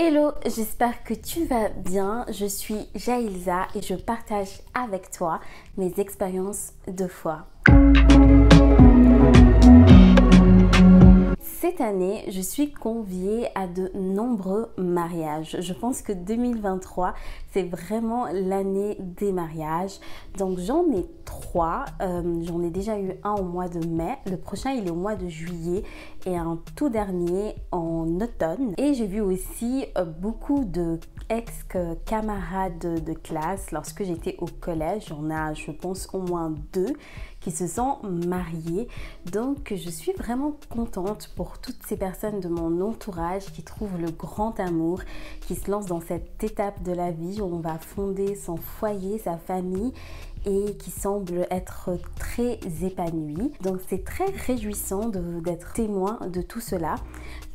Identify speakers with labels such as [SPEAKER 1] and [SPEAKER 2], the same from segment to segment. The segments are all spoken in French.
[SPEAKER 1] Hello, j'espère que tu vas bien. Je suis Jaïlza et je partage avec toi mes expériences de foi. Cette année, je suis conviée à de nombreux mariages. Je pense que 2023, c'est vraiment l'année des mariages. Donc j'en ai trois. J'en ai déjà eu un au mois de mai. Le prochain, il est au mois de juillet et un tout dernier en automne. Et j'ai vu aussi beaucoup de ex-camarades de classe lorsque j'étais au collège. Il y en a, je pense, au moins deux qui se sont mariés. Donc je suis vraiment contente pour toutes ces personnes de mon entourage qui trouvent le grand amour, qui se lancent dans cette étape de la vie où on va fonder son foyer, sa famille et qui semble être très épanoui. Donc c'est très réjouissant d'être témoin de tout cela.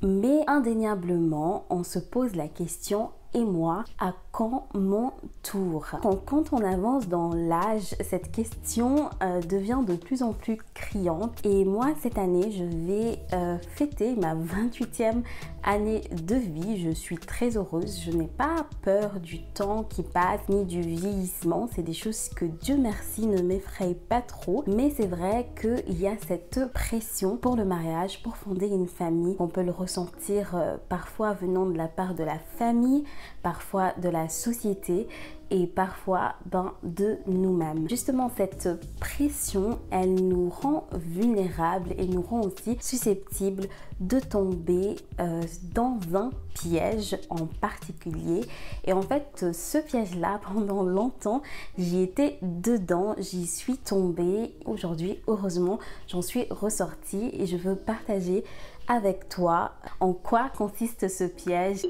[SPEAKER 1] Mais indéniablement, on se pose la question: et moi, à quand mon tour? Quand on avance dans l'âge, cette question devient de plus en plus criante. Et moi, cette année, je vais fêter ma 28e année de vie. Je suis très heureuse. Je n'ai pas peur du temps qui passe, ni du vieillissement. C'est des choses que, Dieu merci, ne m'effrayent pas trop. Mais c'est vrai qu'il y a cette pression pour le mariage, pour fonder une famille. On peut le ressentir parfois venant de la part de la famille, parfois de la société et parfois de nous-mêmes. Justement, cette pression, elle nous rend vulnérables et nous rend aussi susceptibles de tomber dans un piège en particulier. Et en fait, ce piège-là, pendant longtemps, j'y étais dedans, j'y suis tombée. Aujourd'hui, heureusement, j'en suis ressortie et je veux partager avec toi en quoi consiste ce piège.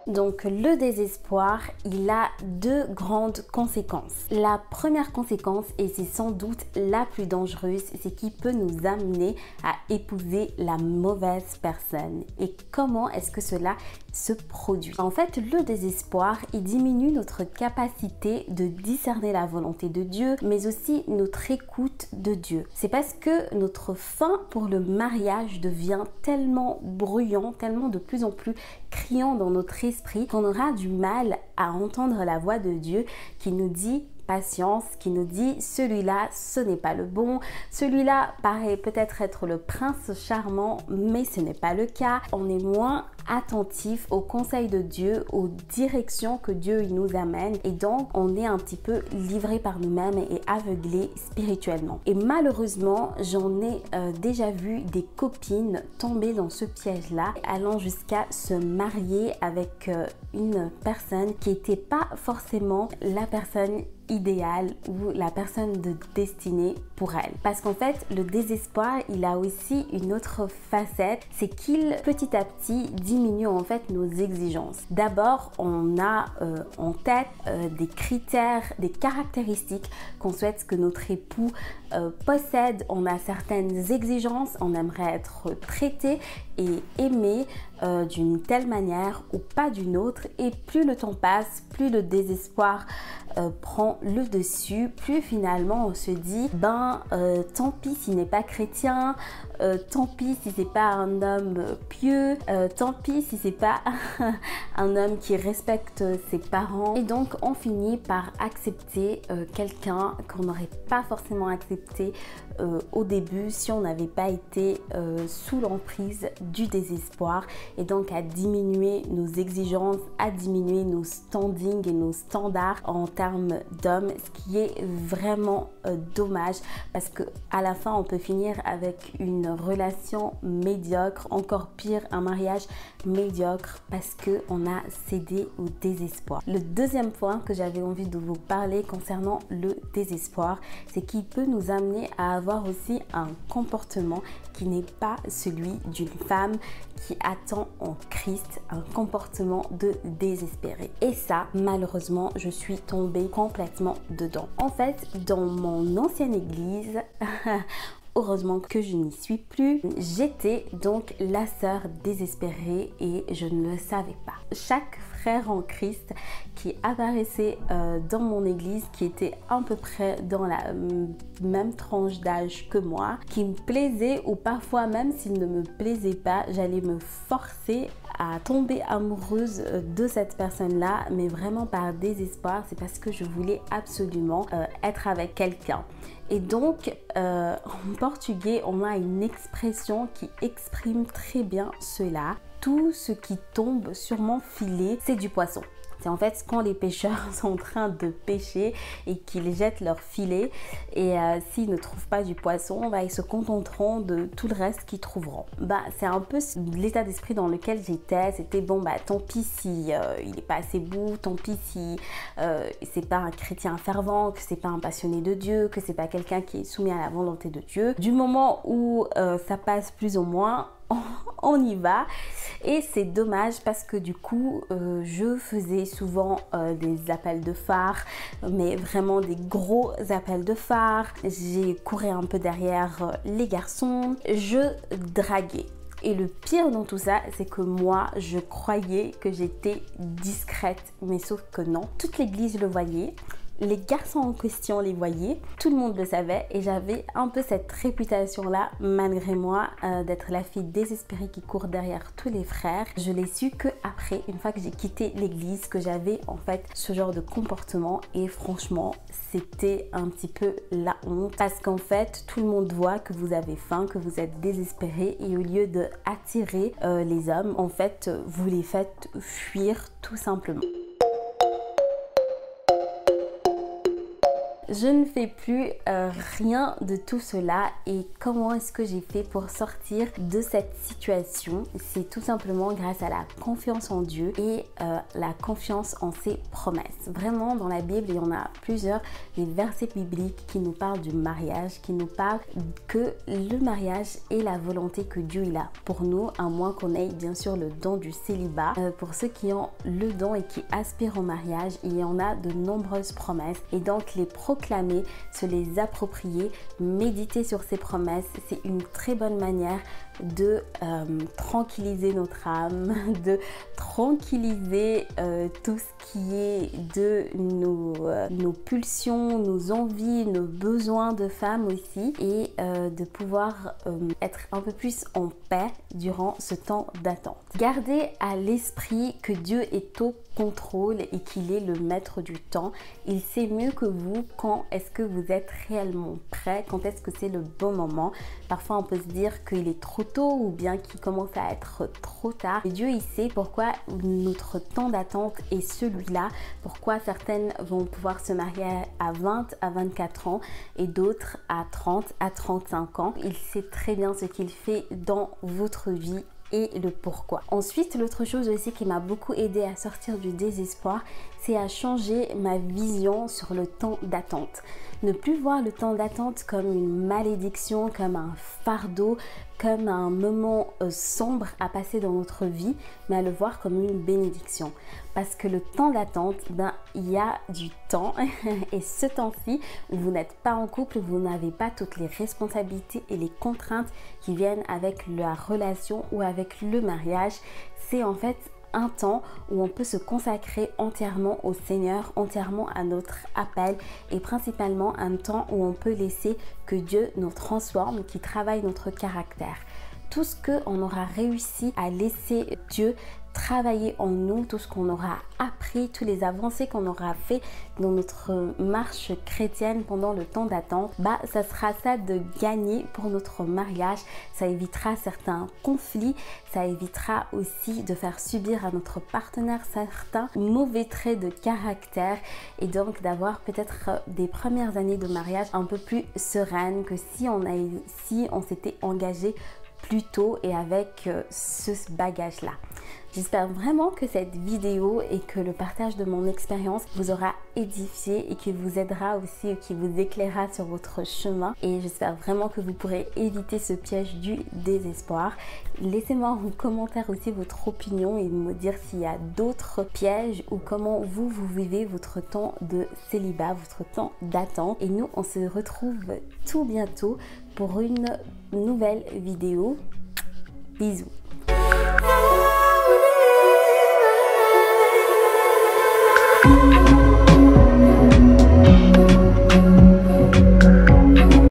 [SPEAKER 1] Donc le désespoir, il a deux grandes conséquences. La première conséquence, et c'est sans doute la plus dangereuse, c'est qu'il peut nous amener à épouser la mauvaise personne. Et comment est-ce que cela se produit? En fait, le désespoir, il diminue notre capacité de discerner la volonté de Dieu, mais aussi notre écoute de Dieu. C'est parce que notre faim pour le mariage devient tellement bruyant, tellement de plus en plus criant dans notre esprit qu'on aura du mal à entendre la voix de Dieu qui nous dit patience, qui nous dit celui-là ce n'est pas le bon, celui-là paraît peut-être être le prince charmant mais ce n'est pas le cas. On est moins attentif aux conseils de Dieu, aux directions que Dieu il nous amène et donc on est un petit peu livré par nous-mêmes et aveuglé spirituellement. Et malheureusement, j'en ai déjà vu des copines tomber dans ce piège-là, allant jusqu'à se marier avec une personne qui n'était pas forcément la personne idéale ou la personne de destinée pour elle. Parce qu'en fait, le désespoir, il a aussi une autre facette, c'est qu'il petit à petit diminue en fait nos exigences. D'abord, on a en tête des critères, des caractéristiques qu'on souhaite que notre époux possède. On a certaines exigences, on aimerait être traité et aimé d'une telle manière ou pas d'une autre, et plus le temps passe, plus le désespoir prend le dessus, plus finalement on se dit tant pis s'il n'est pas chrétien, tant pis si c'est pas un homme pieux, tant pis si c'est pas un homme qui respecte ses parents, et donc on finit par accepter quelqu'un qu'on n'aurait pas forcément accepté au début si on n'avait pas été sous l'emprise du désespoir, et donc à diminuer nos exigences, à diminuer nos standings et nos standards en termes d'hommes, ce qui est vraiment dommage parce que à la fin on peut finir avec une relation médiocre, encore pire un mariage médiocre parce que on a cédé au désespoir. Le deuxième point que j'avais envie de vous parler concernant le désespoir, c'est qu'il peut nous amener à avoir aussi un comportement qui n'est pas celui d'une femme qui attend en Christ, un comportement de désespéré. Et ça, malheureusement, je suis tombée complètement dedans. En fait, dans mon ancienne église, heureusement que je n'y suis plus. J'étais donc la sœur désespérée et je ne le savais pas. Chaque frère en Christ qui apparaissait dans mon église, qui était à peu près dans la même tranche d'âge que moi, qui me plaisait, ou parfois même s'il ne me plaisait pas, j'allais me forcer à tomber amoureuse de cette personne-là, mais vraiment par désespoir. C'est parce que je voulais absolument être avec quelqu'un. Et donc, en portugais, on a une expression qui exprime très bien cela. Tout ce qui tombe sur mon filet, c'est du poisson. C'est en fait quand les pêcheurs sont en train de pêcher et qu'ils jettent leur filet, et s'ils ne trouvent pas du poisson, ils se contenteront de tout le reste qu'ils trouveront. C'est un peu l'état d'esprit dans lequel j'étais. C'était bon, tant pis si il n'est pas assez beau, tant pis si c'est pas un chrétien fervent, que c'est pas un passionné de Dieu, que c'est pas quelqu'un qui est soumis à la volonté de Dieu. Du moment où ça passe plus ou moins, on y va. Et c'est dommage parce que du coup je faisais souvent des appels de phare, mais vraiment des gros appels de phare. J'ai couru un peu derrière les garçons, je draguais. Et le pire dans tout ça, c'est que moi, je croyais que j'étais discrète, mais sauf que non. Toute l'église le voyait. Les garçons en question les voyaient, tout le monde le savait, et j'avais un peu cette réputation-là, malgré moi, d'être la fille désespérée qui court derrière tous les frères. Je l'ai su que après, une fois que j'ai quitté l'église, que j'avais en fait ce genre de comportement, et franchement, c'était un petit peu la honte, parce qu'en fait, tout le monde voit que vous avez faim, que vous êtes désespéré, et au lieu de attirer les hommes, en fait, vous les faites fuir tout simplement. Je ne fais plus rien de tout cela. Et comment est-ce que j'ai fait pour sortir de cette situation? C'est tout simplement grâce à la confiance en Dieu et la confiance en ses promesses. Vraiment, dans la Bible, il y en a plusieurs, des versets bibliques qui nous parlent du mariage, qui nous parlent que le mariage est la volonté que Dieu il a pour nous, à moins qu'on ait bien sûr le don du célibat. Pour ceux qui ont le don et qui aspirent au mariage, il y en a de nombreuses promesses, et donc les proclamer, se les approprier, méditer sur ces promesses, c'est une très bonne manière de tranquilliser notre âme, de tranquilliser tout ce qui est de nos pulsions, nos envies, nos besoins de femme aussi, et de pouvoir être un peu plus en paix durant ce temps d'attente. Gardez à l'esprit que Dieu est au contrôle et qu'il est le maître du temps. Il sait mieux que vous quand est-ce que vous êtes réellement prêt, quand est-ce que c'est le bon moment. Parfois on peut se dire qu'il est trop tôt ou bien qu'il commence à être trop tard. Et Dieu il sait pourquoi notre temps d'attente est celui-là, pourquoi certaines vont pouvoir se marier à 20 à 24 ans et d'autres à 30 à 35 ans. Il sait très bien ce qu'il fait dans votre vie et le pourquoi. Ensuite, l'autre chose aussi qui m'a beaucoup aidé à sortir du désespoir, c'est à changer ma vision sur le temps d'attente. Ne plus voir le temps d'attente comme une malédiction, comme un fardeau, comme un moment sombre à passer dans notre vie, mais à le voir comme une bénédiction. Parce que le temps d'attente, il y a du temps et ce temps-ci, vous n'êtes pas en couple, vous n'avez pas toutes les responsabilités et les contraintes qui viennent avec la relation ou avec le mariage. C'est en fait un temps où on peut se consacrer entièrement au Seigneur, entièrement à notre appel, et principalement un temps où on peut laisser que Dieu nous transforme, qui travaille notre caractère. Tout ce qu'on aura réussi à laisser Dieu travailler en nous, tout ce qu'on aura appris, toutes les avancées qu'on aura fait dans notre marche chrétienne pendant le temps d'attente, ça sera ça de gagner pour notre mariage. Ça évitera certains conflits, ça évitera aussi de faire subir à notre partenaire certains mauvais traits de caractère, et donc d'avoir peut-être des premières années de mariage un peu plus sereines que si on s'était engagé plus tôt et avec ce bagage-là. J'espère vraiment que cette vidéo et que le partage de mon expérience vous aura édifié et qui vous aidera aussi, qui vous éclairera sur votre chemin. Et j'espère vraiment que vous pourrez éviter ce piège du désespoir. Laissez-moi en commentaire aussi votre opinion et me dire s'il y a d'autres pièges ou comment vous vivez votre temps de célibat, votre temps d'attente. Et nous, on se retrouve tout bientôt pour une nouvelle vidéo. Bisous.